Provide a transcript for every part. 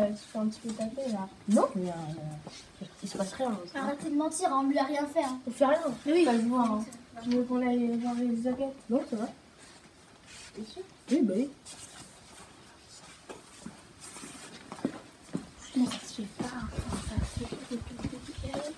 elle se fait un petit peu taper là. Non, mais il se passe rien. Arrêtez de mentir, on lui a rien fait. On fait rien. Oui. Ça se voit. Hein. Tu veux qu'on aille voir Elisabeth? Non, ça va. Bien sûr. Oui, bah oui. Mais ça se fait pas. Ça se fait depuis qu'elle.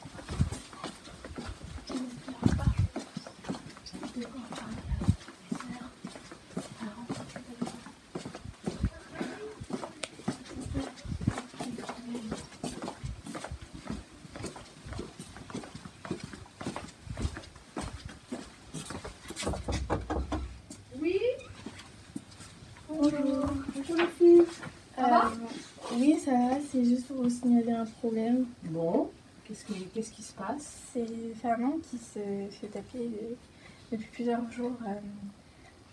Bonjour les filles. Oui, ça va, c'est juste pour vous signaler un problème. Bon, qu'est-ce qui se passe? C'est Fernand qui se fait taper depuis plusieurs jours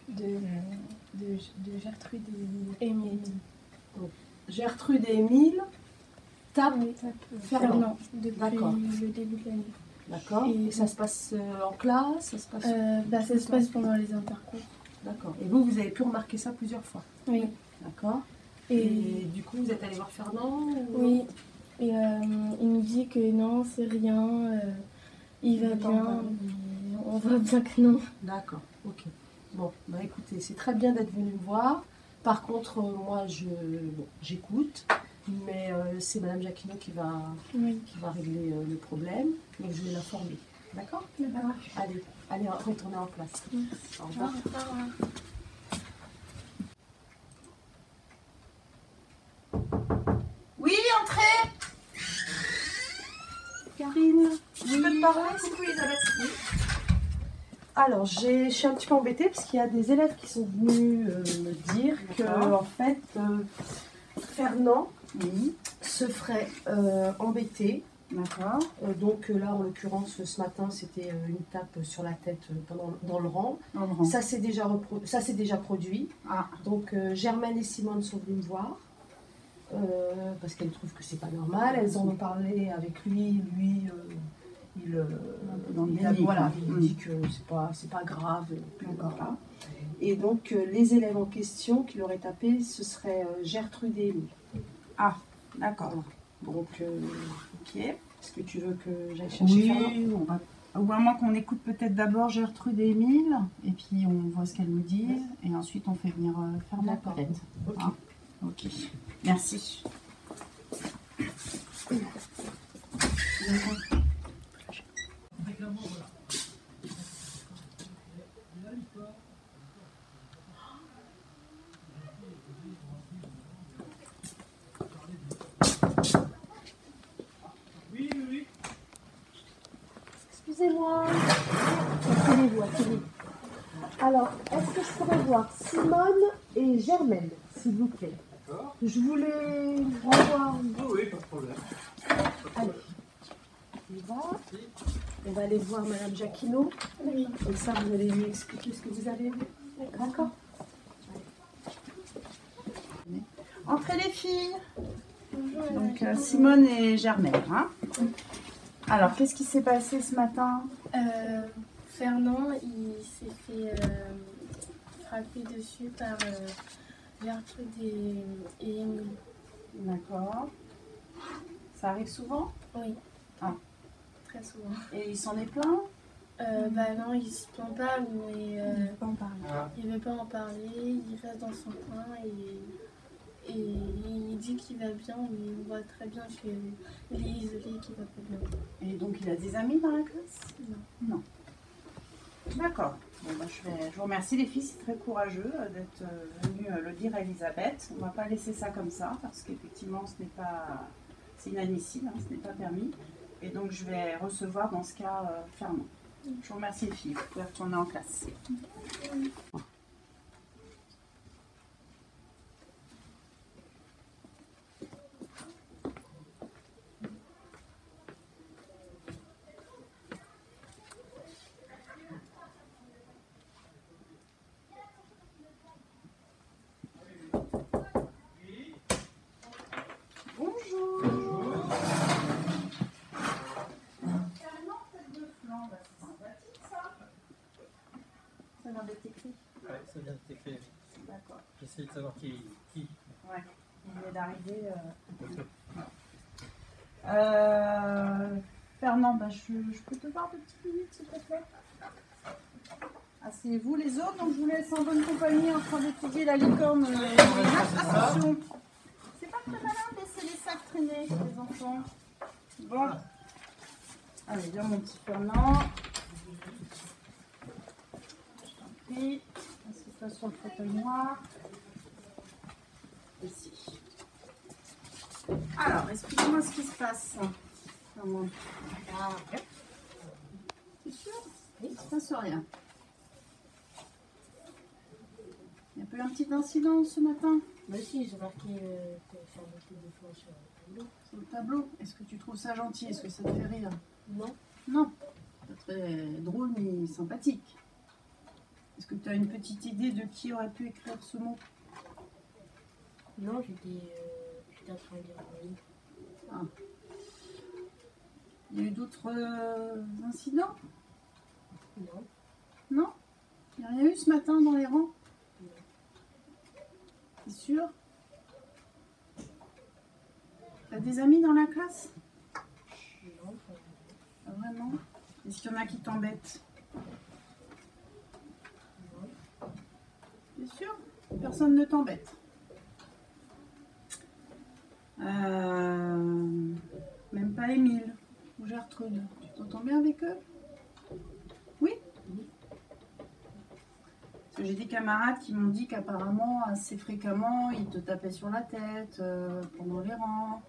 de Gertrude et Émile. Gertrude et Émile tapent Fernand depuis D'accord. le début de l'année. D'accord. Et- Et ça se passe en classe, ça se passe... Ça se passe pendant les intercours. D'accord. Et vous avez pu remarquer ça plusieurs fois? Oui. D'accord. Et Et du coup, vous êtes allé voir Fernand ou... oui. Et il nous dit que non, c'est rien, il va bien, mais on voit bien que non. D'accord, ok. Bon, bah écoutez, c'est très bien d'être venu me voir. Par contre, moi, j'écoute, mais c'est Madame Jacquinot qui va régler le problème, mais je vais l'informer. D'accord? D'accord. Allez, retournez en classe. Au revoir. Oui, entrez. Karine, je peux te parler? Coucou Elisabeth. Oui. Alors, je suis un petit peu embêtée parce qu'il y a des élèves qui sont venus me dire que, en fait, Fernand se ferait embêter. D'accord. Donc là, en l'occurrence, ce matin, c'était une tape sur la tête dans le rang. Ça s'est déjà produit. Ah. Donc Germaine et Simone sont venues me voir parce qu'elles trouvent que c'est pas normal. Elles en ont parlé avec lui. Lui, il dit que c'est pas grave. Voilà. Et donc les élèves en question qui l'auraient tapé, ce serait Gertrude et Émile. Ah, d'accord. Donc, ok. Est-ce que tu veux que j'aille chercher Fernand? Oui, ou à moins qu'on écoute peut-être d'abord Gertrude et Émile, et puis on voit ce qu'elles nous disent, et ensuite on fait venir Fernand D'accord. peut-être. Ok. Ah, ok. Merci. Excusez-moi. Asseyez-vous. Alors, est-ce que je pourrais voir Simone et Germaine, s'il vous plaît? D'accord. Je voulais revoir. Oui, pas de problème. Allez. On va aller voir Madame Jacquinot. Oui. Et ça, vous allez lui expliquer ce que vous avez vu. D'accord. Entrez les filles. Donc Simone et Germaine. Hein. Alors, qu'est-ce qui s'est passé ce matin? Fernand, il s'est fait frapper dessus par Gertrude et Émile. D'accord. Ça arrive souvent? Oui. Ah. Très souvent. Et il s'en est plaint? Non, il se plaint pas, mais Il veut pas en parler. il veut pas en parler, il reste dans son coin et il dit qu'il va bien, mais on voit très bien qu'il est isolé, qu'il va pas bien. Et donc il a des amis dans la classe? Non. D'accord. Bon, bah, je vous remercie les filles, c'est très courageux d'être venues le dire à Elisabeth. On ne va pas laisser ça comme ça parce qu'effectivement c'est inadmissible, hein, ce n'est pas permis. Et donc je vais recevoir dans ce cas Fernand. Je vous remercie les filles, vous pouvez retourner en classe. Ça vient d'être écrit. Ouais, ça vient d'être écrit. D'accord. J'essaie de savoir qui. Ouais. Il est d'arriver. Fernand, bah, je peux te voir de petites minutes, s'il te plaît? Asseyez-vous les autres, donc je vous laisse en bonne compagnie en train d'étudier la licorne. Attention. C'est pas très malin de laisser les sacs traîner, les enfants. Bon. Allez, viens mon petit Fernand. Je t'en prie. Assieds-toi sur le fauteuil noir. Ici. Alors, explique-moi ce qui se passe. C'est sûr? Oui, il ne se passe rien. Il y a pas eu un petit incident ce matin? Bah si, j'ai marqué que faire des fois sur le tableau. Sur le tableau? Est-ce que tu trouves ça gentil? Est-ce que ça te fait rire? Non. Non. Pas très drôle ni sympathique. Est-ce que tu as une petite idée de qui aurait pu écrire ce mot? Non, j'étais en train de lire un livre. Ah. Il y a eu d'autres incidents? Non. Non? Il n'y a rien eu ce matin dans les rangs? Non. T'es sûr? T'as des amis dans la classe? Non, Pas vraiment. Est-ce qu'il y en a qui t'embêtent? non. T'es sûr? Personne ne t'embête? Même pas Émile ou Gertrude. Tu t'entends bien avec eux? Oui? Parce que j'ai des camarades qui m'ont dit qu'apparemment, assez fréquemment, ils te tapaient sur la tête pendant les rangs,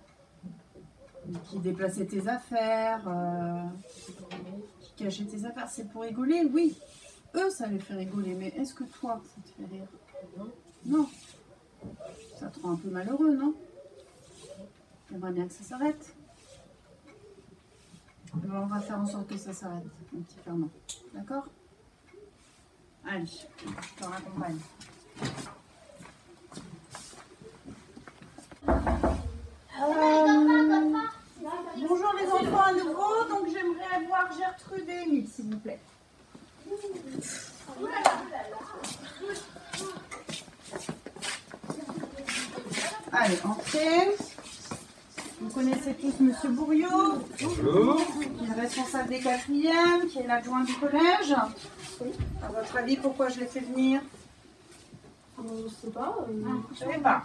qui déplaçaient tes affaires, qui cachaient tes affaires. C'est pour rigoler? Oui. Eux, ça les fait rigoler. Mais est-ce que toi, ça te fait rire? Non. Non. Ça te rend un peu malheureux, non? J'aimerais bien que ça s'arrête. Alors, on va faire en sorte que ça s'arrête, mon petit Fernand. D'accord? Allez, je te raccompagne. Bonjour les enfants à nouveau, donc j'aimerais voir Gertrude et Émile, s'il vous plaît. Allez, entrez. Vous connaissez tous Monsieur Bourriot. Bonjour. Qui est le responsable des quatrièmes, qui est l'adjoint du collège. À votre avis, pourquoi je l'ai fait venir? Je sais pas. Je ne savais pas.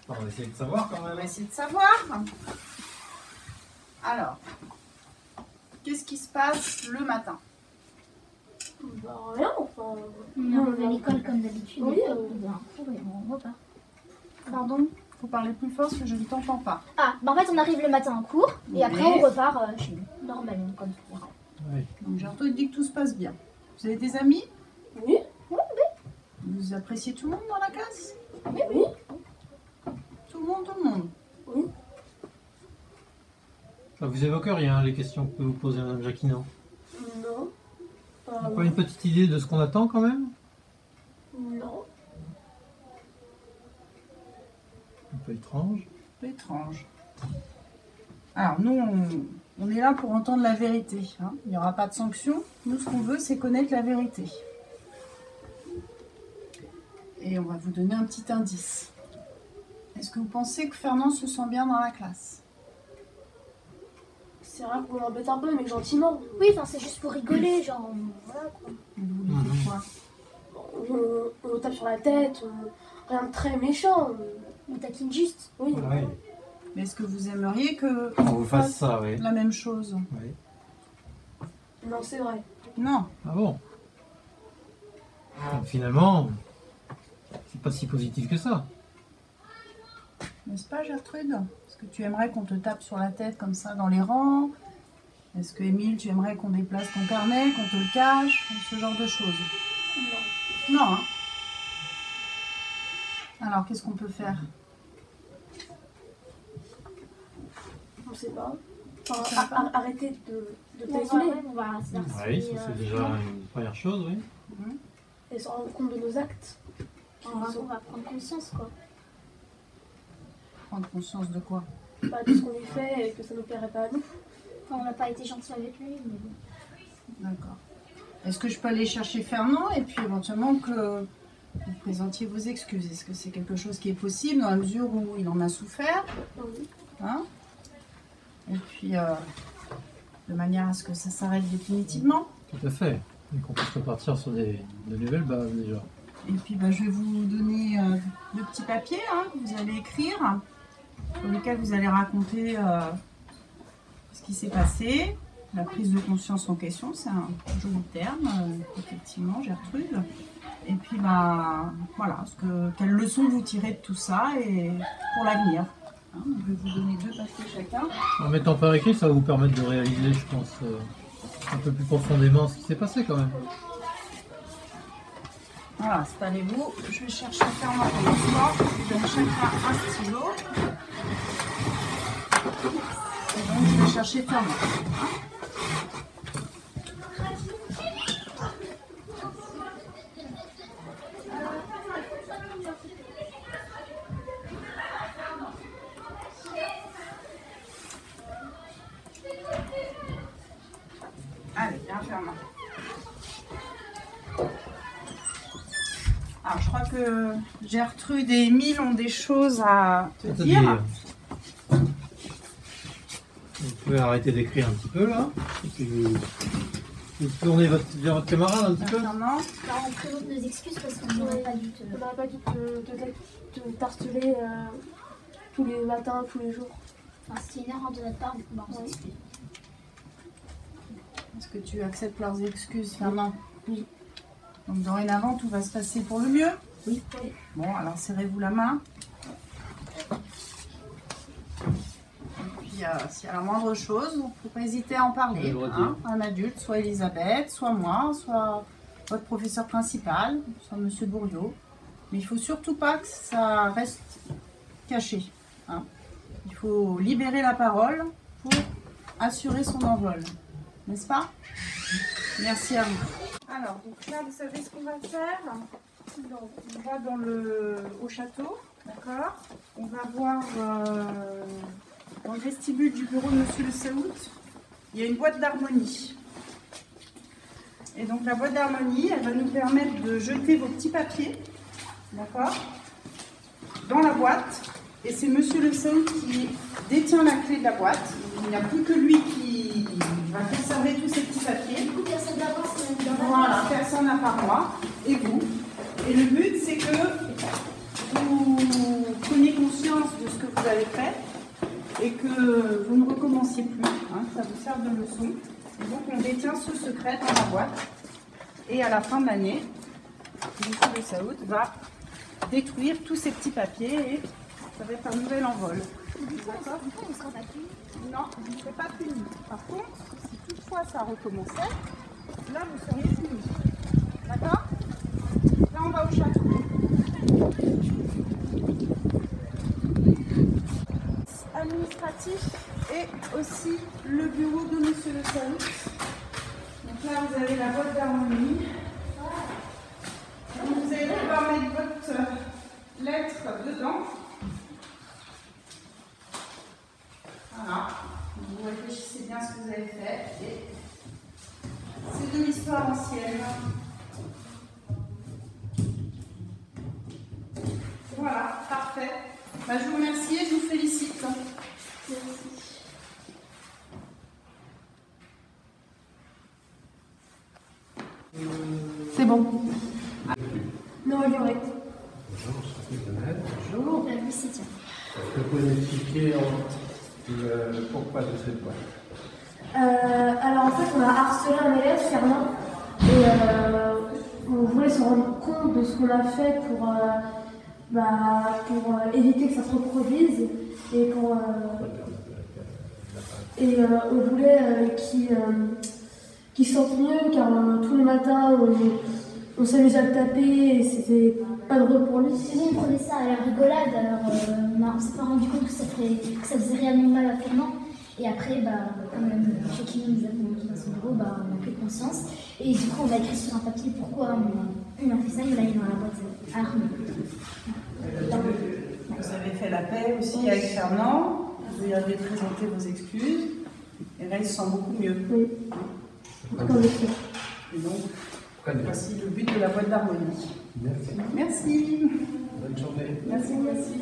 On va essayer de savoir quand On va même. essayer de savoir. Alors, qu'est-ce qui se passe le matin? Bah rien, enfin. On va à l'école comme d'habitude. Oui, On va un cours et on repart. Pardon? Faut parler plus fort parce que je ne t'entends pas. Ah, bah en fait on arrive le matin en cours et après Oui. on repart chez nous, normalement comme tout. Oui. Donc Gertrude dit que tout se passe bien. Vous avez des amis? Oui. Vous appréciez tout le monde dans la classe? Oui, oui. Tout le monde, tout le monde. Ça vous évoque rien, les questions que peut vous poser Mme Jacquinot? Non. Pas une petite idée de ce qu'on attend quand même? Non. Un peu étrange. Un peu étrange. Alors nous, on est là pour entendre la vérité. Hein. Il n'y aura pas de sanction. Nous, ce qu'on veut, c'est connaître la vérité. Et on va vous donner un petit indice. Est-ce que vous pensez que Fernand se sent bien dans la classe? C'est vrai qu'on l'embête un peu, mais gentiment. Oui, enfin c'est juste pour rigoler, genre voilà quoi. Vous voulez dire quoi? On tape sur la tête, rien de très méchant. On taquine juste. Oui. Oui. Mais est-ce que vous aimeriez que On vous fasse ça, oui. la même chose? Oui. Non, c'est vrai. Non. Ah bon? Donc, finalement, c'est pas si positif que ça. N'est-ce pas, Gertrude? Est-ce que tu aimerais qu'on te tape sur la tête comme ça dans les rangs? Est-ce que, Émile, tu aimerais qu'on déplace ton carnet, qu'on te le cache? Ce genre de choses. Non. Non, hein? Alors, qu'est-ce qu'on peut faire? On sait pas. On sait Enfin, pas. arrêtez de On va, téléphoner on va se dire Oui, si, ça c'est déjà une première chose, oui. et se rendre compte de nos actes. on va prendre conscience quoi. Prendre conscience de quoi? Pas de ce qu'on lui fait et que ça ne nous plairait pas à nous. Enfin, on n'a pas été gentil avec lui, mais bon. D'accord. Est-ce que je peux aller chercher Fernand et puis éventuellement que vous présentiez vos excuses. Est-ce que c'est quelque chose qui est possible dans la mesure où il en a souffert, hein? Et puis, de manière à ce que ça s'arrête définitivement. Tout à fait. Et qu'on puisse repartir sur de nouvelles bases déjà. Et puis, je vais vous donner 2 petits papiers que vous allez écrire, sur lesquels vous allez raconter ce qui s'est passé, la prise de conscience en question, c'est un joli terme, effectivement, Gertrude. Et puis, voilà, quelle leçon vous tirez de tout ça et pour l'avenir. Hein, je vais vous donner 2 papiers chacun. En mettant par écrit, ça va vous permettre de réaliser, je pense, un peu plus profondément ce qui s'est passé quand même. Voilà, installez-vous. Je vais chercher Fernand pour le soir. Je donne chacun un stylo. Et donc, je vais chercher Fernand. Allez, viens Fernand. Alors, je crois que Gertrude et Émile ont des choses à te dire. Vous pouvez arrêter d'écrire un petit peu là. Et puis vous tournez vers votre camarade un petit peu. Fernand. Alors, on présente nos excuses parce qu'on n'aurait pas dû te... On n'aurait pas dû te harceler tous les matins, tous les jours. Enfin, c'était une erreur de notre part, on s'excuse. Est-ce que tu acceptes leurs excuses, Fernand? Oui. Donc dorénavant, tout va se passer pour le mieux? Oui. Bon, alors serrez-vous la main. Et puis, s'il y a la moindre chose, il ne faut pas hésiter à en parler. Hein, un adulte, soit Elisabeth, soit moi, soit votre professeur principal, soit Monsieur Bourriot. Mais il ne faut surtout pas que ça reste caché. Hein. Il faut libérer la parole pour assurer son envol. N'est-ce pas? Merci à vous. Alors, donc là, vous savez ce qu'on va faire? Donc, on va au château, d'accord? On va voir dans le vestibule du bureau de Monsieur le Saoud, il y a une boîte d'harmonie. Et donc, la boîte d'harmonie, elle va nous permettre de jeter vos petits papiers, d'accord? Dans la boîte. Et c'est Monsieur le Saoud qui détient la clé de la boîte. Donc, il n'y a plus que lui qui va conserver tous ces petits papiers. Du coup, personne d'avance Voilà, personne à part moi et vous. Et le but, c'est que vous preniez conscience de ce que vous avez fait et que vous ne recommenciez plus, hein, que ça vous serve de leçon. Et donc, on détient ce secret dans la boîte. Et à la fin de l'année, M. le Saoud va détruire tous ces petits papiers et ça va être un nouvel envol. D'accord ? on ne sera pas plus. Non, vous ne serez pas puni. Par contre, si toutefois ça recommençait, là vous seriez puni. D'accord? Là on va au château. Administratif et aussi le bureau de Monsieur le Saoud. Donc là vous avez la boîte d'harmonie. Donc vous allez pouvoir mettre votre lettre dedans. Voilà, vous réfléchissez bien à ce que vous avez fait et c'est de l'histoire ancienne. Voilà, parfait. Je vous remercie et je vous félicite. C'est bon. Non, elle est correcte. Bonjour, je suis Lionel. Bonjour. La vie, c'est tiens. Est-ce que vous pouvez m'expliquer pourquoi de cette boîte? Alors en fait, on a harcelé un élève, Fernand, et on voulait se rendre compte de ce qu'on a fait pour éviter que ça se reproduise et on voulait qu'il se sente mieux car tous les matins on s'amusait à le taper et c'était pas drôle pour lui. Et nous, on prenait ça à la rigolade, alors on s'est pas rendu compte que ça faisait réellement mal à Fernand. Et après, quand même, chacun nous a montré dans son bureau, on a pris conscience. Et du coup, on a écrit sur un papier pourquoi on a fait ça, il l'a mis dans la boîte à harmonie. Vous avez fait la paix aussi avec Fernand, vous lui avez présenté vos excuses, et là il se sent beaucoup mieux. Oui. Et donc, voici le but de la boîte d'harmonie. Merci. Merci. Bonne journée. Merci.